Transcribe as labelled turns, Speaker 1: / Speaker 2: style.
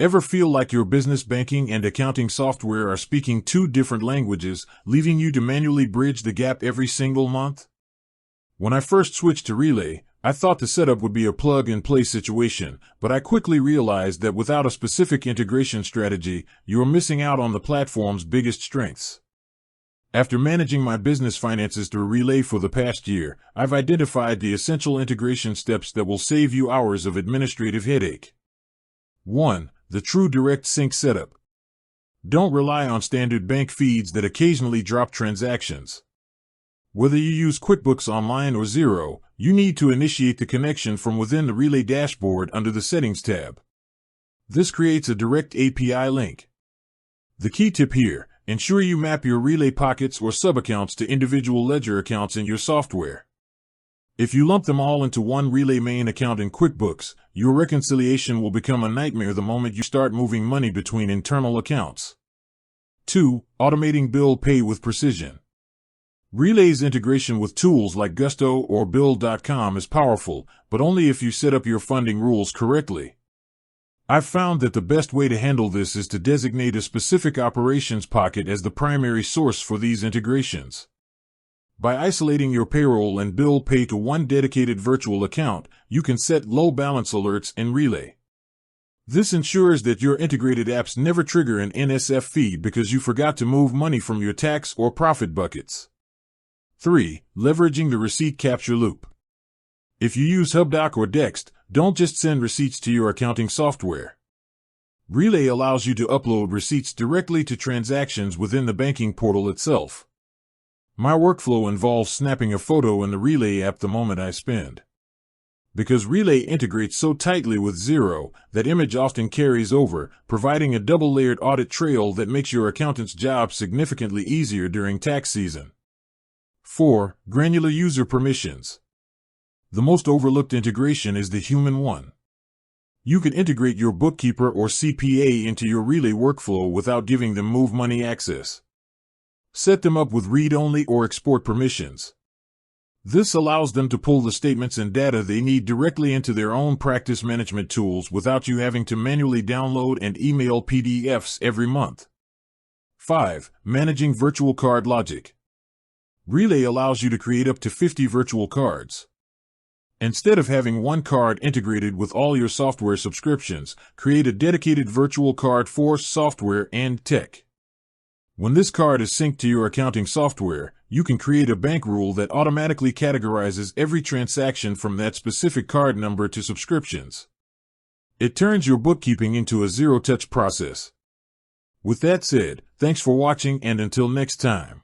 Speaker 1: Ever feel like your business banking and accounting software are speaking two different languages, leaving you to manually bridge the gap every single month? When I first switched to Relay, I thought the setup would be a plug-and-play situation, but I quickly realized that without a specific integration strategy, you are missing out on the platform's biggest strengths. After managing my business finances through Relay for the past year, I've identified the essential integration steps that will save you hours of administrative headache. 1. The true direct sync setup. Don't rely on standard bank feeds that occasionally drop transactions. Whether you use QuickBooks Online or Xero, you need to initiate the connection from within the Relay dashboard under the Settings tab. This creates a direct API link. The key tip here: ensure you map your Relay pockets or sub-accounts to individual ledger accounts in your software. If you lump them all into one Relay main account in QuickBooks, your reconciliation will become a nightmare the moment you start moving money between internal accounts. 2. Automating bill pay with precision. Relay's integration with tools like Gusto or Bill.com is powerful, but only if you set up your funding rules correctly. I've found that the best way to handle this is to designate a specific operations pocket as the primary source for these integrations. By isolating your payroll and bill pay to one dedicated virtual account, you can set low balance alerts in Relay. This ensures that your integrated apps never trigger an NSF feed because you forgot to move money from your tax or profit buckets. 3. Leveraging the receipt capture loop. If you use HubDoc or Dext, don't just send receipts to your accounting software. Relay allows you to upload receipts directly to transactions within the banking portal itself. My workflow involves snapping a photo in the Relay app the moment I spend. Because Relay integrates so tightly with Xero, that image often carries over, providing a double-layered audit trail that makes your accountant's job significantly easier during tax season. 4. Granular user permissions. The most overlooked integration is the human one. You can integrate your bookkeeper or CPA into your Relay workflow without giving them move money access. Set them up with read-only or export permissions. This allows them to pull the statements and data they need directly into their own practice management tools without you having to manually download and email PDFs every month. 5. Managing virtual card logic. Relay allows you to create up to 50 virtual cards. Instead of having one card integrated with all your software subscriptions, create a dedicated virtual card for software and tech. When this card is synced to your accounting software, you can create a bank rule that automatically categorizes every transaction from that specific card number to subscriptions. It turns your bookkeeping into a zero-touch process. With that said, thanks for watching, and until next time.